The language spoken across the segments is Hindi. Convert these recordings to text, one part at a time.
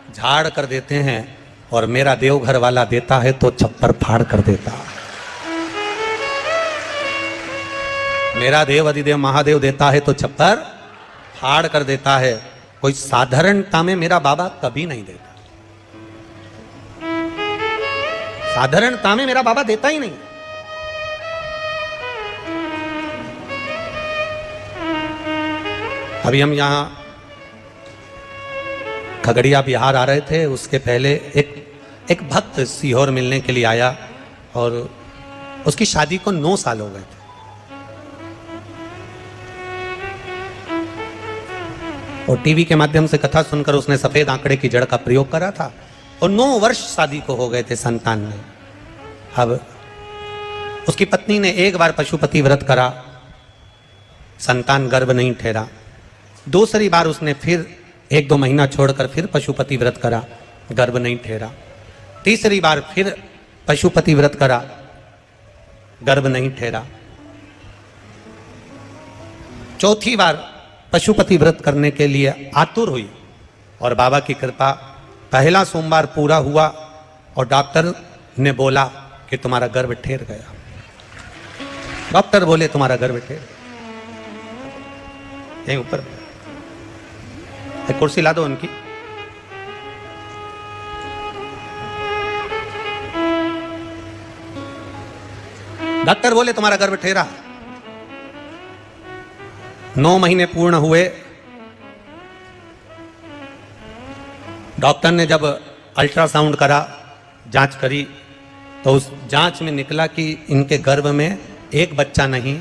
झाड़ कर देते हैं और मेरा देवघर वाला देता है तो छप्पर फाड़ कर देता है। मेरा देव अधिदेव महादेव देता है तो छप्पर फाड़ कर देता है। कोई साधारणता में मेरा बाबा कभी नहीं देता, साधारणता में मेरा बाबा देता ही नहीं। अभी हम यहां खगड़िया बिहार आ रहे थे, उसके पहले एक भक्त सीहोर मिलने के लिए आया और उसकी शादी को 9 साल हो गए थे। और टीवी के माध्यम से कथा सुनकर उसने सफेद आंकड़े की जड़ का प्रयोग करा था और 9 वर्ष शादी को हो गए थे संतान में। अब उसकी पत्नी ने एक बार पशुपति व्रत करा, संतान गर्भ नहीं ठहरा। दूसरी बार उसने फिर 1-2 महीना छोड़कर फिर पशुपति व्रत करा, गर्भ नहीं ठहरा। तीसरी बार फिर पशुपति व्रत करा, गर्भ नहीं ठहरा। चौथी बार पशुपति व्रत करने के लिए आतुर हुई और बाबा की कृपा, पहला सोमवार पूरा हुआ और डॉक्टर ने बोला कि तुम्हारा गर्भ ठहर गया। डॉक्टर बोले तुम्हारा गर्भ ठहर यहीं ऊपर, एक कुर्सी ला दो उनकी। डॉक्टर बोले तुम्हारा गर्भ ठहरा। 9 महीने पूर्ण हुए। डॉक्टर ने जब अल्ट्रासाउंड करा, जांच करी, तो उस जांच में निकला कि इनके गर्भ में 1 बच्चा नहीं,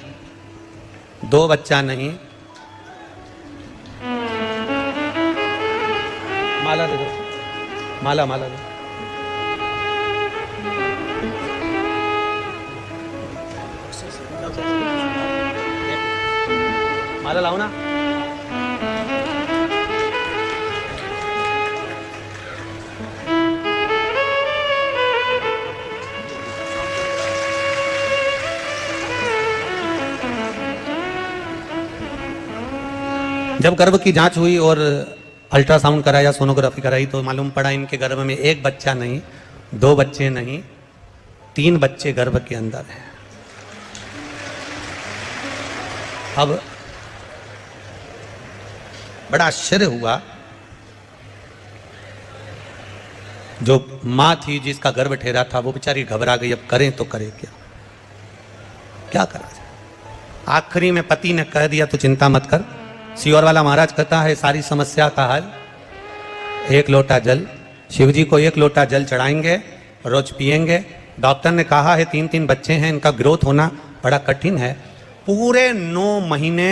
2 बच्चा नहीं, माला दे दो, माला माला दो। माला लाओ ना। जब गर्भ की जांच हुई और अल्ट्रासाउंड कराया, सोनोग्राफी कराई, तो मालूम पड़ा इनके गर्भ में 1 बच्चा नहीं, 2 बच्चे नहीं, 3 बच्चे गर्भ के अंदर हैं। अब बड़ा आश्चर्य हुआ। जो मां थी जिसका गर्भ ठहरा था वो बेचारी घबरा गई। अब करें तो करें क्या, क्या करा जाए। आखिरी में पति ने कह दिया तो चिंता मत कर, सीहोर वाला महाराज कहता है सारी समस्या का हल 1 लोटा जल। शिव जी को 1 लोटा जल चढ़ाएंगे, रोज पिएंगे। डॉक्टर ने कहा है 3-3 बच्चे हैं, इनका ग्रोथ होना बड़ा कठिन है। पूरे 9 महीने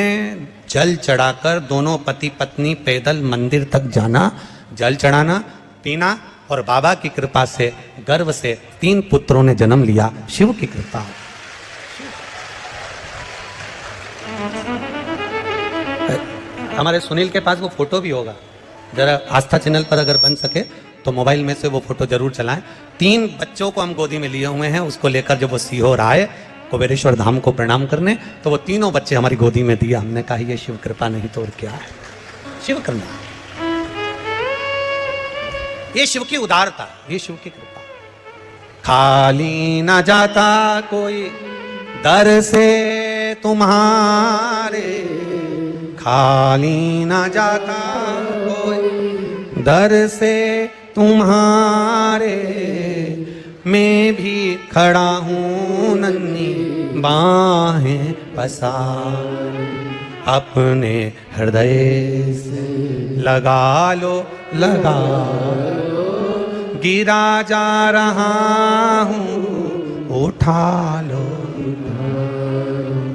जल चढ़ाकर दोनों पति पत्नी पैदल मंदिर तक जाना, जल चढ़ाना, पीना, और बाबा की कृपा से गर्भ से 3 पुत्रों ने जन्म लिया। शिव की कृपा। हमारे सुनील के पास वो फोटो भी होगा, जरा आस्था चैनल पर अगर बन सके तो मोबाइल में से वो फोटो जरूर चलाएं। 3 बच्चों को हम गोदी में लिए हुए हैं। उसको लेकर जब वो सीहोर आए कुबेरेश्वर धाम को प्रणाम करने, तो वो तीनों बच्चे हमारी गोदी में दिया। हमने कहा ये शिव कृपा नहीं तो और क्या है, शिव करना, ये शिव की उदारता, ये शिव की कृपा। खाली ना जाता कोई दर से तुम्हारे, खाली ना जाता कोई दर से तुम्हारे, मैं भी खड़ा हूँ नन्ही बाहें पसार, अपने हृदय से लगा लो, लगा लो, गिरा जा रहा हूँ उठा लो।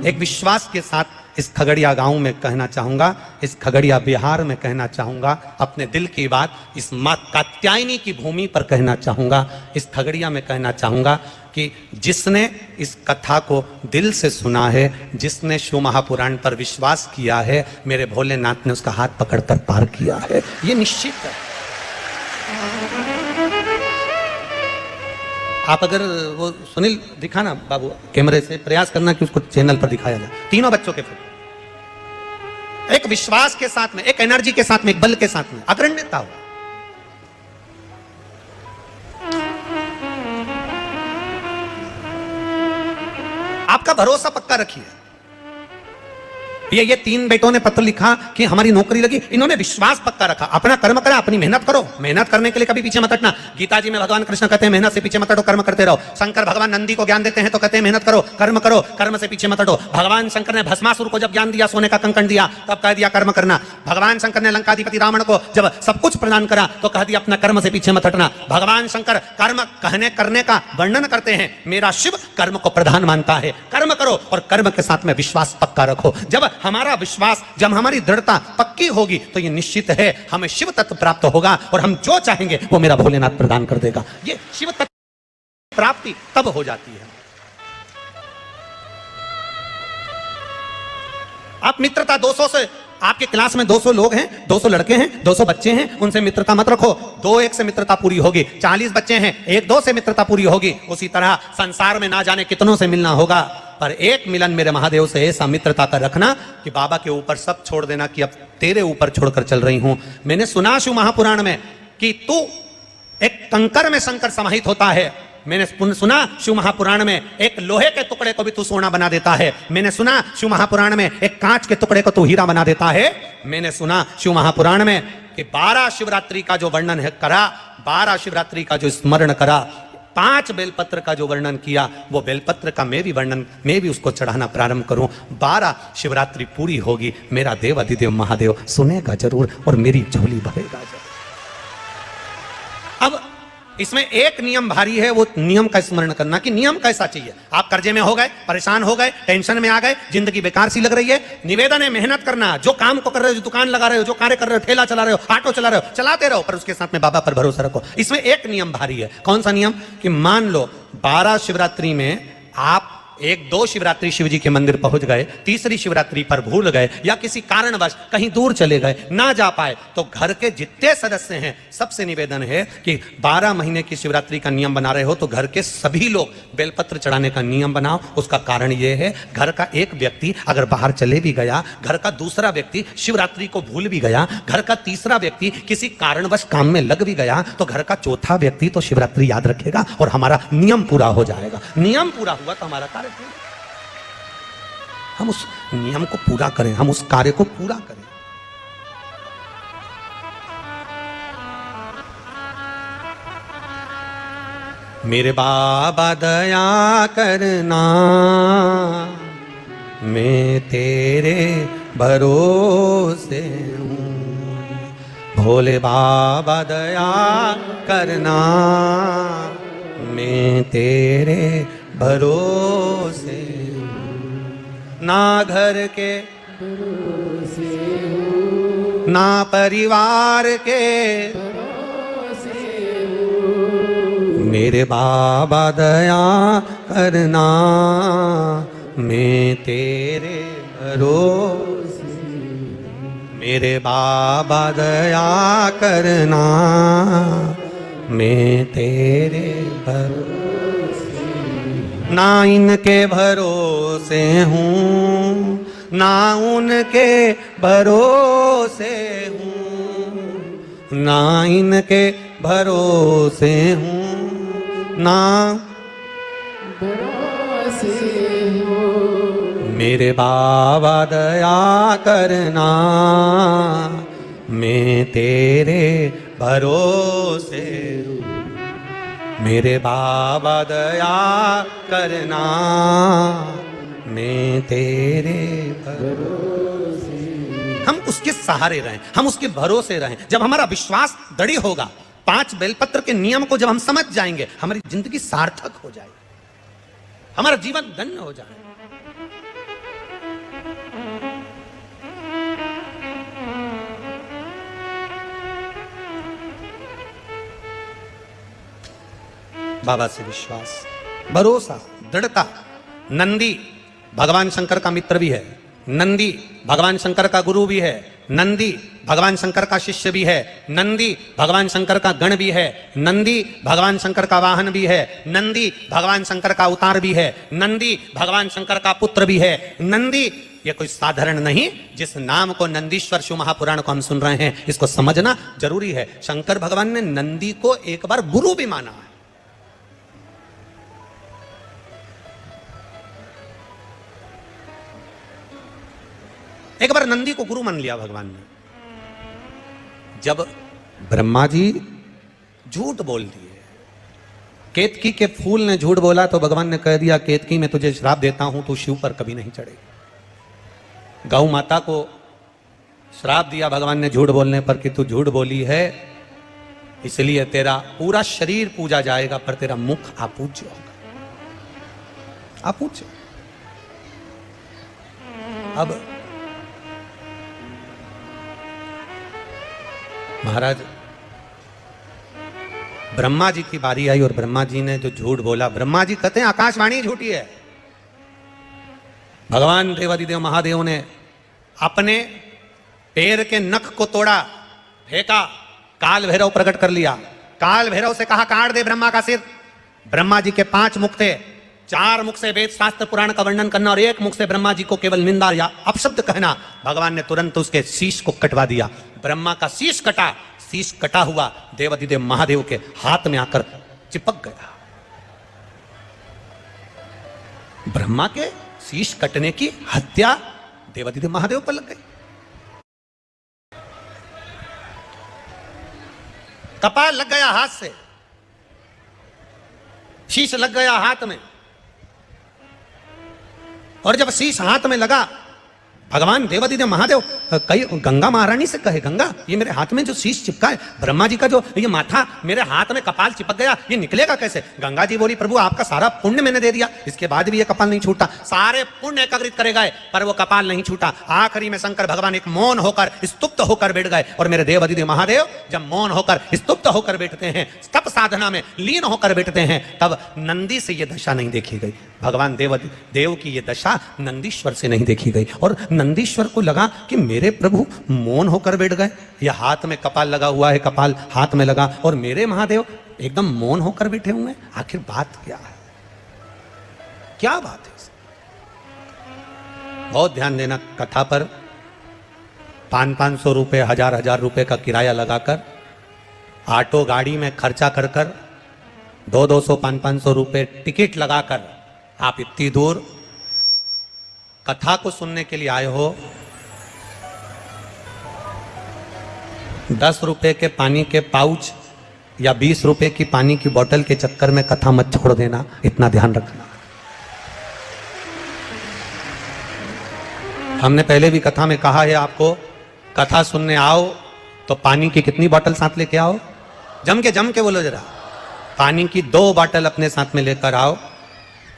एक विश्वास के साथ इस खगड़िया गांव में कहना चाहूंगा, इस खगड़िया बिहार में कहना चाहूंगा, अपने दिल की बात इस मां कात्यायनी की भूमि पर कहना चाहूंगा, इस खगड़िया में कहना चाहूंगा कि जिसने इस कथा को दिल से सुना है, जिसने शिव महापुराण पर विश्वास किया है, मेरे भोलेनाथ ने उसका हाथ पकड़कर पार किया है, ये निश्चित है। आप अगर वो सुनील दिखाना बाबू कैमरे से, प्रयास करना कि उसको चैनल पर दिखाया जाए। तीनों बच्चों के फोटो एक विश्वास के साथ में, एक एनर्जी के साथ में, एक बल के साथ में, अग्रण्यता हो। आपका भरोसा पक्का रखिए। ये 3 बेटों ने पत्र लिखा कि हमारी नौकरी लगी, इन्होंने विश्वास पक्का रखा। अपना कर्म करा, अपनी मेहनत करो, मेहनत करने के लिए कभी पीछे मत हटना। गीता जी में भगवान कृष्ण कहते हैं मेहनत से पीछे मत हटो, कर्म करते रहो। शंकर भगवान नंदी को ज्ञान देते हैं तो कहते हैं मेहनत करो, कर्म से पीछे मत हटो। भगवान शंकर ने भस्मासुर को जब ज्ञान दिया, सोने का कंकण दिया, तब कह दिया कर्म करना। भगवान शंकर ने लंकाधिपति रावण को जब सब कुछ प्रदान करा तो कह दिया अपना कर्म से पीछे मत हटना। भगवान शंकर कर्म कहने करने का वर्णन करते हैं, मेरा शिव कर्म को प्रधान मानता है। कर्म करो और कर्म के साथ में विश्वास पक्का रखो। जब हमारा विश्वास, जब हमारी दृढ़ता पक्की होगी तो ये निश्चित है हमें शिव तत्व प्राप्त होगा और हम जो चाहेंगे वो मेरा भोलेनाथ प्रदान कर देगा। ये शिव तत्व प्राप्ति तब हो जाती है। आप मित्रता 200 से, आपके क्लास में 200 लोग हैं, 200 लड़के हैं, 200 बच्चे हैं, उनसे मित्रता मत रखो। 2-1 से मित्रता पूरी होगी। 40 बच्चे हैं, 1-2 से मित्रता पूरी होगी। उसी तरह संसार में ना जाने कितनों से मिलना होगा, पर एक मिलन मेरे महादेव से ऐसा मित्रता का रखना कि बाबा के ऊपर सब छोड़ देना कि अब तेरे ऊपर छोड़कर चल रही हूं। मैंने सुना शिव महापुराण में कि तू एक कंकर में शंकर समाहित होता है। मैंने सुना शिव महापुराण में एक लोहे के टुकड़े को भी तू सोना बना देता है। मैंने सुना शिव महापुराण में एक कांच के टुकड़े को तू हीरा बना देता है। मैंने सुना शिव महापुराण में कि 12 शिवरात्रि का जो वर्णन है करा, 12 शिवरात्रि का जो स्मरण करा, 5 बेलपत्र का जो वर्णन किया, वो बेलपत्र का मैं भी उसको चढ़ाना प्रारंभ करूं। 12 शिवरात्रि पूरी होगी, मेरा देव अधिदेव महादेव सुनेगा जरूर और मेरी झोली भरेगा जरूर। अब इसमें एक नियम भारी है, वो नियम का स्मरण करना कि नियम कैसा चाहिए। आप कर्जे में हो गए, परेशान हो गए, टेंशन में आ गए, जिंदगी बेकार सी लग रही है, निवेदन है मेहनत करना। जो काम को कर रहे हो, जो दुकान लगा रहे हो, जो कार्य कर रहे हो, ठेला चला रहे हो, ऑटो चला रहे हो, चलाते रहो, पर उसके साथ में बाबा पर भरोसा रखो। इसमें एक नियम भारी है। कौन सा नियम? कि मान लो 12 शिवरात्रि में आप 1-2 शिवरात्रि शिव जी के मंदिर पहुंच गए, तीसरी शिवरात्रि पर भूल गए या किसी कारणवश कहीं दूर चले गए, ना जा पाए, तो घर के जितने सदस्य हैं सबसे निवेदन है कि 12 महीने की शिवरात्रि का नियम बना रहे हो तो घर के सभी लोग बेलपत्र चढ़ाने का नियम बनाओ। उसका कारण यह है, घर का एक व्यक्ति अगर बाहर चले भी गया, घर का दूसरा व्यक्ति शिवरात्रि को भूल भी गया, घर का तीसरा व्यक्ति किसी कारणवश काम में लग भी गया, तो घर का चौथा व्यक्ति तो शिवरात्रि याद रखेगा और हमारा नियम पूरा हो जाएगा। नियम पूरा हुआ तो हमारा कार्य, हम उस नियम को पूरा करें, हम उस कार्य को पूरा करें। मेरे बाबा दया करना, मैं तेरे भरोसे हूँ। भोले बाबा दया करना, मैं तेरे भरोसे हूँ। ना घर के भरोसे हूँ, ना परिवार के भरोसे हूँ। मेरे बाबा दया करना, मैं तेरे भरोसे हूँ। मेरे बाबा दया करना, मैं तेरे भरोसे हूँ। ना इनके भरोसे हूँ, ना उनके भरोसे हूँ, ना इनके भरोसे हूँ, ना भरोसे हूँ। मेरे बाबा दया करना, मैं तेरे भरोसे हूँ। मेरे बाबा दया करना, मैं तेरे भरोसे। हम उसके सहारे रहें, हम उसके भरोसे रहें। जब हमारा विश्वास दृढ़ होगा, 5 बेलपत्र के नियम को जब हम समझ जाएंगे, हमारी जिंदगी सार्थक हो जाएगी, हमारा जीवन धन्य हो जाएगा। बाबा से विश्वास, भरोसा, दृढ़ता। नंदी भगवान शंकर का मित्र भी है, नंदी भगवान शंकर का गुरु भी है, नंदी भगवान शंकर का शिष्य भी है, नंदी भगवान शंकर का गण भी है, नंदी भगवान शंकर का वाहन भी है, नंदी भगवान शंकर का अवतार भी है, नंदी भगवान शंकर का पुत्र भी है। नंदी ये कोई साधारण नहीं। जिस नाम को नंदीश्वर शिव महापुराण को हम सुन रहे हैं, इसको समझना जरूरी है। शंकर भगवान ने नंदी को एक बार गुरु भी माना है। एक बार नंदी को गुरु मान लिया भगवान ने। जब ब्रह्मा जी झूठ बोल दिए, केतकी के फूल ने झूठ बोला तो भगवान ने कह दिया केतकी मैं तुझे श्राप देता हूं, तू शिव पर कभी नहीं चढ़ेगी। गौ माता को श्राप दिया भगवान ने झूठ बोलने पर कि तू झूठ बोली है, इसलिए तेरा पूरा शरीर पूजा जाएगा पर तेरा मुख अपूज्य होगा, अपूज्य। अब महाराज ब्रह्मा जी की बारी आई और ब्रह्मा जी ने जो झूठ बोला, ब्रह्मा जी कहते हैं आकाशवाणी झूठी है। भगवान देवादिदेव महादेव ने अपने पैर के नख को तोड़ा, फेंका, काल भैरव प्रकट कर लिया। काल भैरव से कहा काट दे ब्रह्मा का सिर। ब्रह्मा जी के 5 मुख थे, 4 मुख से वेद शास्त्र पुराण का वर्णन करना और 1 मुख से ब्रह्मा जी को केवल निंदा या अपशब्द कहना। भगवान ने तुरंत उसके शीश को कटवा दिया। ब्रह्मा का शीश कटा, शीश कटा हुआ देवादिदेव महादेव के हाथ में आकर चिपक गया। ब्रह्मा के शीश कटने की हत्या देवादिदेव महादेव पर लग गई। कपाल लग गया हाथ से, शीश लग गया हाथ में। और जब शीश हाथ में लगा, भगवान देवादिदेव महादेव कई गंगा महारानी से कहे गंगा ये मेरे हाथ में जो शीश चिपका है, ब्रह्मा जी का जो ये माथा मेरे हाथ में कपाल चिपक गया, ये निकलेगा कैसे? गंगा जी बोली प्रभु आपका सारा पुण्य मैंने दे दिया, इसके बाद भी ये कपाल नहीं छूटा। सारे पुण्य एकत्रित करे गए पर वो कपाल नहीं छूटा। आखिरी में शंकर भगवान एक मौन होकर स्तुप्त होकर बैठ गए। और मेरे देवादिदेव महादेव जब मौन होकर स्तुप्त होकर बैठते हैं, तप साधना में लीन होकर बैठते हैं, तब नंदी से ये दशा नहीं देखी गई। भगवान देव की ये दशा नंदीश्वर से नहीं देखी गई। और नंदीश्वर को लगा कि मेरे प्रभु मौन होकर बैठ गए, ये हाथ में कपाल लगा हुआ है, कपाल हाथ में लगा और मेरे महादेव एकदम मौन होकर बैठे हुए हैं। आखिर बात क्या है? क्या बात है? बहुत ध्यान देना कथा पर। 500-500 रुपए, 1000-1000 रुपए का किराया लगाकर ऑटो गाड़ी में खर्चा कर कर 200-200, 500-500 रुपए टिकट लगाकर आप इतनी दूर कथा को सुनने के लिए आए हो। 10 रुपए के पानी के पाउच या 20 रुपए की पानी की बोतल के चक्कर में कथा मत छोड़ देना, इतना ध्यान रखना। हमने पहले भी कथा में कहा है आपको, कथा सुनने आओ तो पानी की कितनी बोतल साथ लेके आओ? जम के बोलो जरा। पानी की 2 बोतल अपने साथ में लेकर आओ,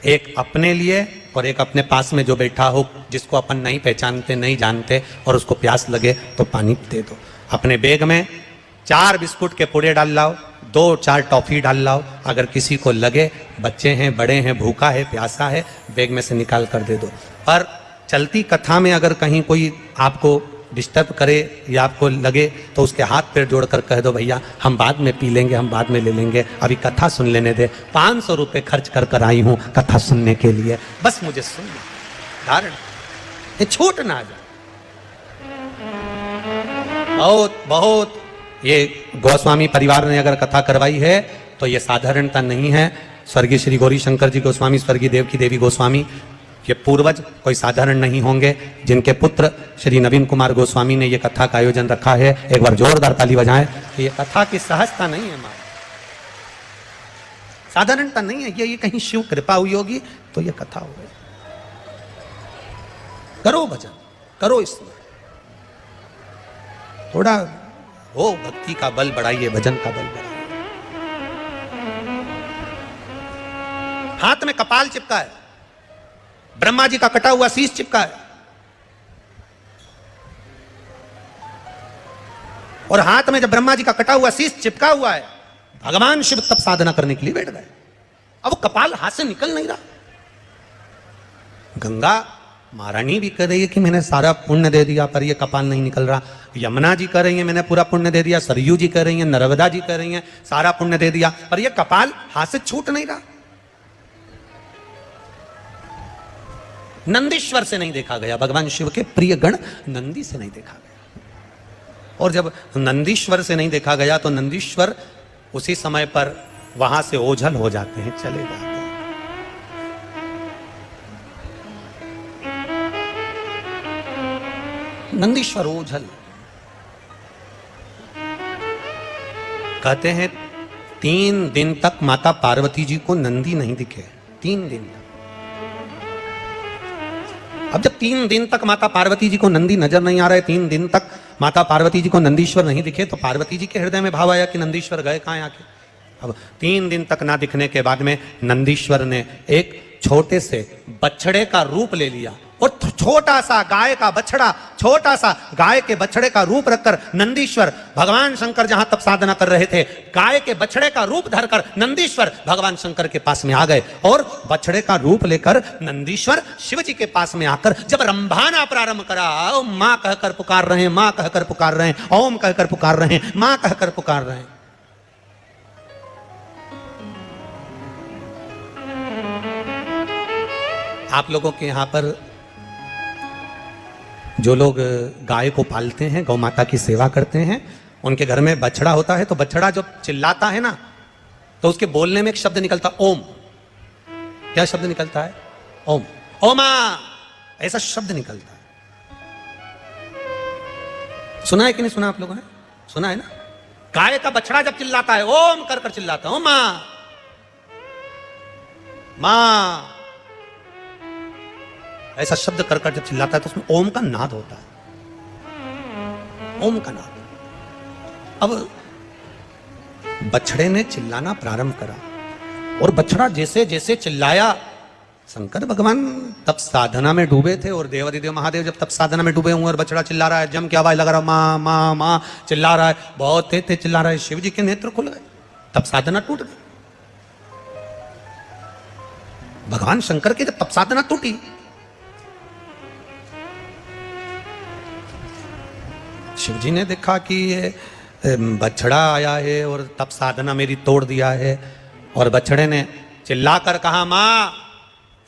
एक अपने लिए और एक अपने पास में जो बैठा हो, जिसको अपन नहीं पहचानते, नहीं जानते और उसको प्यास लगे तो पानी दे दो। अपने बैग में 4 बिस्कुट के पुड़े डाल लाओ, 2-4 टॉफी डाल लाओ। अगर किसी को लगे, बच्चे हैं, बड़े हैं, भूखा है, प्यासा है, बैग में से निकाल कर दे दो। पर चलती कथा में अगर कहीं कोई आपको डिस्टर्ब करे या आपको लगे तो उसके हाथ पैर जोड़कर कह दो भैया हम बाद में पी लेंगे, हम बाद में ले लेंगे, अभी कथा सुन लेने दे। 500 रुपए खर्च कर कर आई हूं कथा सुनने के लिए, बस मुझे सुन लो। धारण ये छूट ना जाए। बहुत बहुत ये गोस्वामी परिवार ने अगर कथा करवाई है तो ये साधारणता नहीं है। स्वर्गीय श्री गौरी शंकर जी गोस्वामी, स्वर्गीय देव की देवी गोस्वामी, ये पूर्वज कोई साधारण नहीं होंगे, जिनके पुत्र श्री नवीन कुमार गोस्वामी ने ये कथा का आयोजन रखा है। एक बार जोरदार ताली बजाएं। ये कथा की सहजता नहीं है, साधारणता नहीं है। ये कहीं शिव कृपा हुई होगी तो ये कथा हो गई। करो भजन, करो इसमें थोड़ा हो भक्ति का बल बढ़ाइए, भजन का बल बढ़ाइए। हाथ में कपाल चिपका है, ब्रह्मा जी का कटा हुआ शीश चिपका है और हाथ में जब ब्रह्मा जी का कटा हुआ शीश चिपका हुआ है, भगवान शिव तप साधना करने के लिए बैठ गए। अब वो कपाल हाथ से निकल नहीं रहा। गंगा महारानी भी कह रही है कि मैंने सारा पुण्य दे दिया पर ये कपाल नहीं निकल रहा। यमुना जी कह रही है मैंने पूरा पुण्य दे दिया। सरयू जी कह रही है, नर्मदा जी कह रही है सारा पुण्य दे दिया पर ये कपाल हाथ से छूट नहीं रहा। नंदीश्वर से नहीं देखा गया, भगवान शिव के प्रिय गण नंदी से नहीं देखा गया। और जब नंदीश्वर से नहीं देखा गया तो नंदीश्वर उसी समय पर वहां से ओझल हो जाते हैं, चले जाते हैं। नंदीश्वर ओझल कहते हैं 3 दिन तक माता पार्वती जी को नंदी नहीं दिखे। 3 दिन तक। अब जब 3 दिन तक माता पार्वती जी को नंदी नजर नहीं आ रहे, 3 दिन तक माता पार्वती जी को नंदीश्वर नहीं दिखे, तो पार्वती जी के हृदय में भाव आया कि नंदीश्वर गए कहां आके। अब 3 दिन तक ना दिखने के बाद में नंदीश्वर ने एक छोटे से बछड़े का रूप ले लिया और छोटा सा गाय का बछड़ा, छोटा सा गाय के बछड़े का रूप रखकर नंदीश्वर भगवान शंकर जहां तप साधना कर रहे थे, गाय के बछड़े का रूप धरकर नंदीश्वर भगवान शंकर के पास में आ गए और बछड़े का रूप लेकर नंदीश्वर शिव जी के पास में आकर जब रंभाना प्रारंभ करा, मां कहकर पुकार रहे हैं, मां कहकर पुकार रहे हैं, ओम कहकर पुकार रहे हैं, मां कहकर पुकार रहे हैं। आप लोगों के यहां पर जो लोग गाय को पालते हैं, गौ माता की सेवा करते हैं, उनके घर में बछड़ा होता है, तो बछड़ा जब चिल्लाता है ना, तो उसके बोलने में एक शब्द निकलता ओम। क्या शब्द निकलता है? ओम। ओमा, ऐसा शब्द निकलता है। सुना है कि नहीं सुना आप लोगों ने? सुना है ना? गाय का बछड़ा जब चिल्लाता है, ओम कर कर चिल्लाता है, ओमा मां, ऐसा शब्द कर कर जब चिल्लाता है तो उसमें ओम का नाद होता है। ओम का नाद। अब बछड़े ने चिल्लाना प्रारंभ करा और बछड़ा जैसे जैसे चिल्लाया, शंकर भगवान तप साधना में डूबे थे और देवादिदेव महादेव जब तप साधना में डूबे हुए और बछड़ा चिल्ला रहा है, जम के आवाज लगा रहा, मां मां मां चिल्ला रहा है, बहुत तेज तेज चिल्ला रहा है, शिव जी के नेत्र खुल गए, तप साधना टूट गई। भगवान शंकर की जब तप साधना टूटी, शिव जी ने देखा कि ये बछड़ा आया है और तप साधना मेरी तोड़ दिया है, और बछड़े ने चिल्लाकर कहा, मां,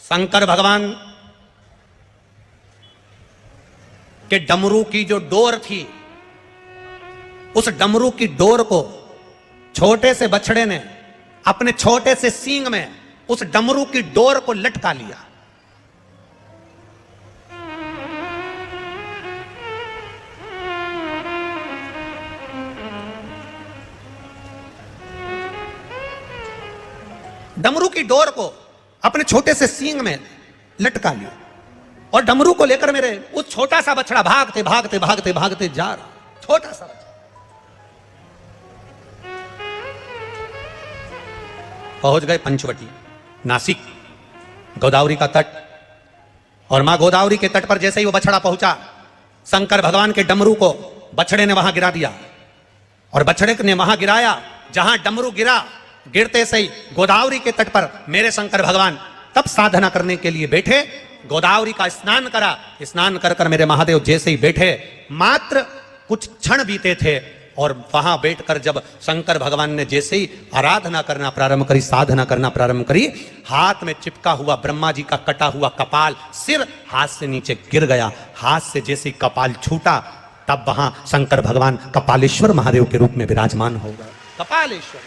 शंकर भगवान के डमरू की जो डोर थी, उस डमरू की डोर को छोटे से बछड़े ने अपने छोटे से सींग में उस डमरू की डोर को लटका लिया। डमरू की डोर को अपने छोटे से सींग में लटका लिया और डमरू को लेकर मेरे उस छोटा सा बछड़ा भागते भागते भागते भागते जा रहा, छोटा सा बछड़ा। पहुंच गए पंचवटी, नासिक, गोदावरी का तट, और मां गोदावरी के तट पर जैसे ही वो बछड़ा पहुंचा, शंकर भगवान के डमरू को बछड़े ने वहां गिरा दिया और बछड़े ने वहां गिराया जहां डमरू गिरा। गिरते से ही गोदावरी के तट पर मेरे शंकर भगवान तब साधना करने के लिए बैठे, गोदावरी का स्नान करा। स्नान कर कर मेरे महादेव जैसे ही बैठे, मात्र कुछ क्षण बीते थे और वहां बैठकर जब शंकर भगवान ने जैसे ही आराधना करना प्रारंभ करी, साधना करना प्रारंभ करी, हाथ में चिपका हुआ ब्रह्मा जी का कटा हुआ कपाल, सिर हाथ से नीचे गिर गया। हाथ से जैसे ही कपाल छूटा, तब वहां शंकर भगवान कपालेश्वर महादेव के रूप में विराजमान हो गए। कपालेश्वर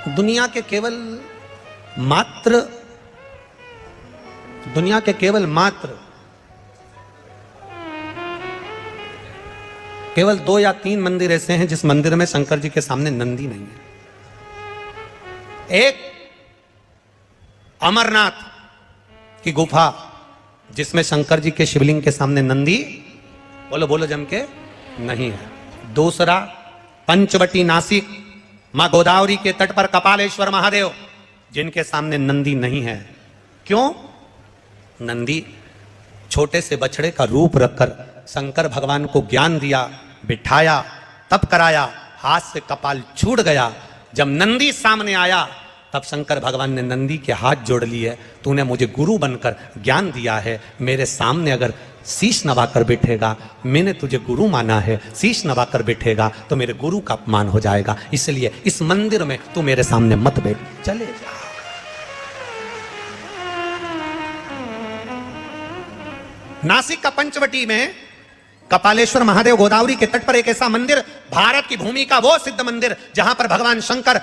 दुनिया के केवल मात्र केवल 2 या 3 मंदिर ऐसे हैं जिस मंदिर में शंकर जी के सामने नंदी नहीं है। एक अमरनाथ की गुफा जिसमें शंकर जी के शिवलिंग के सामने नंदी, बोलो बोलो जम के, नहीं है। दूसरा पंचवटी नासिक, मां गोदावरी के तट पर कपालेश्वर महादेव, जिनके सामने नंदी नहीं है। क्यों? नंदी छोटे से बछड़े का रूप रखकर शंकर भगवान को ज्ञान दिया, बिठाया, तप कराया, हाथ से कपाल छूट गया। जब नंदी सामने आया तब शंकर भगवान ने नंदी के हाथ जोड़ लिए, तूने मुझे गुरु बनकर ज्ञान दिया है, मेरे सामने अगर शीश नवाकर बैठेगा, मैंने तुझे गुरु माना है, शीश नवाकर बैठेगा तो मेरे गुरु का अपमान हो जाएगा, इसलिए इस मंदिर में तू मेरे सामने मत बैठ, चले जा। नासिक का पंचवटी में कपालेश्वर महादेव गोदावरी के तट पर एक ऐसा मंदिर, भारत की भूमि का वो सिद्ध मंदिर जहां पर भगवान शंकर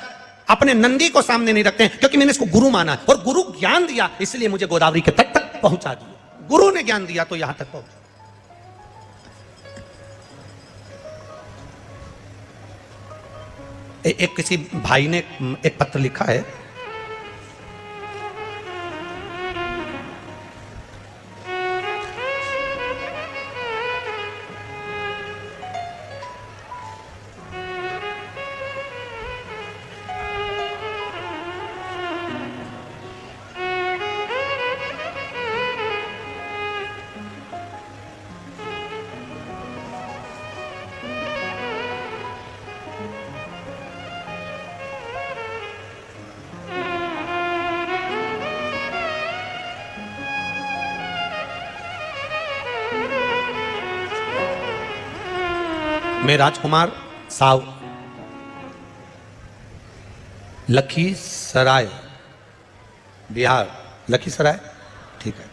अपने नंदी को सामने नहीं रखते हैं, क्योंकि मैंने इसको गुरु माना है और गुरु ज्ञान दिया, इसलिए मुझे गोदावरी के तट तक पहुंचा दिया। गुरु ने ज्ञान दिया तो यहां तक पहुंचा। एक किसी भाई ने एक पत्र लिखा है, मैं राजकुमार साव, लखीसराय बिहार। लखीसराय, ठीक है।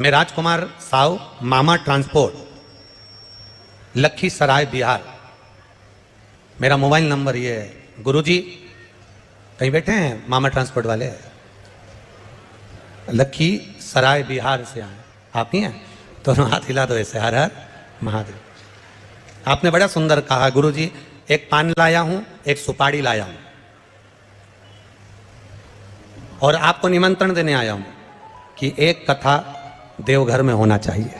मैं राजकुमार साव, मामा ट्रांसपोर्ट, लखीसराय बिहार। मेरा मोबाइल नंबर ये है। गुरुजी कहीं बैठे हैं मामा ट्रांसपोर्ट वाले? लखीसराय बिहार से आए आप ही हैं? तो हाथ हिला दो ऐसे, हर हर महादेव। आपने बड़ा सुंदर कहा गुरुजी, एक पान लाया हूं, एक सुपारी लाया हूं और आपको निमंत्रण देने आया हूं कि एक कथा देवघर में होना चाहिए।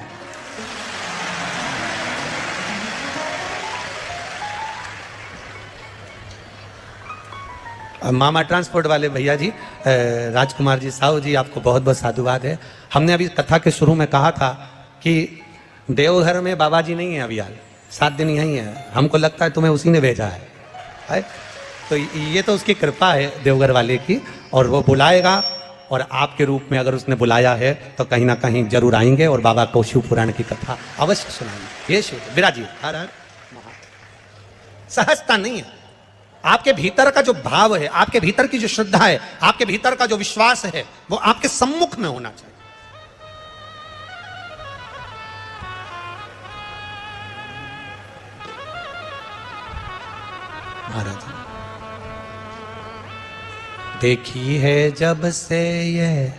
मामा ट्रांसपोर्ट वाले भैया जी, राजकुमार जी, साहू जी, आपको बहुत बहुत साधुवाद है। हमने अभी कथा के शुरू में कहा था कि देवघर में बाबा जी नहीं है अभी हाल, 7 दिन यहीं है। हमको लगता है तुम्हें उसी ने भेजा है? तो ये तो उसकी कृपा है देवघर वाले की, और वो बुलाएगा और आपके रूप में अगर उसने बुलाया है तो कहीं ना कहीं जरूर आएंगे और बाबा को शिव पुराण की कथा अवश्य सुनाएंगे। ये शिव विराजी, हर हर महादेव। सहजता नहीं है, आपके भीतर का जो भाव है, आपके भीतर की जो श्रद्धा है, आपके भीतर का जो विश्वास है, वो आपके सम्मुख में होना चाहिए। महाराज देखी है जब से ये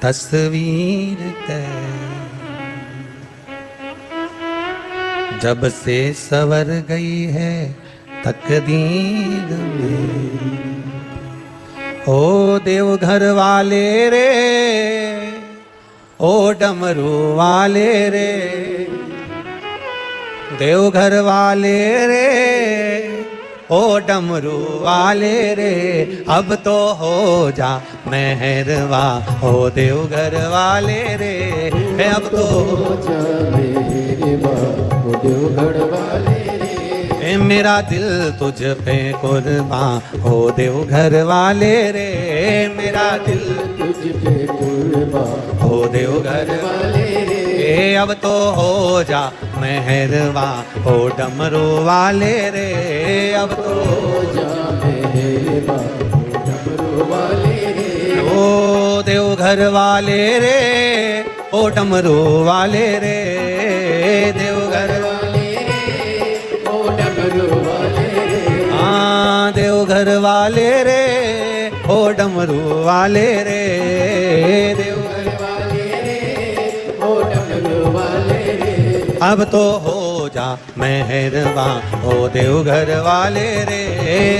तस्वीर जब से सवर गई है तकदीर में। ओ देवघर वाले रे, ओ डमरू वाले रे, देवघर वाले रे, ओ डमरू वाले रे, अब तो हो जा मेहरवा, ओ देवघर वाले रे, अब तो हो जा मेहरवा, ओ देवघर वाले रे, मेरा दिल तुझ पे कुर्बान, हो देवघर वाले रे, मेरा दिल तुझ पे कुर्बान, हो देवघर वाले रे, अब तो हो जा मेहरवा, हो डमरू वाले रे, अब तो हो जा मेहरवा, हो डमरू वाले रे, ओ देवघर वाले रे, ओ डमरू वाले रे, देवघर वाले रे, ओ डमरू वाले रे, हाँ देवघर वाले रे, ओ डमरू वाले रे, देवघर वाले रे, ओ डमरू वाले रे, अब तो हो जा मेहरवा, हो देवघर वाले रे,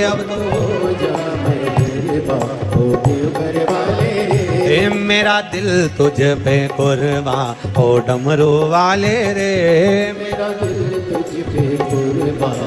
अब तो हो जा मेहरवा, हो देवघर वाले रे, मेरा दिल तुझ पे कुर्बान, हो डमरू वाले रे, मेरा दिल तुझ पे कुर्बान,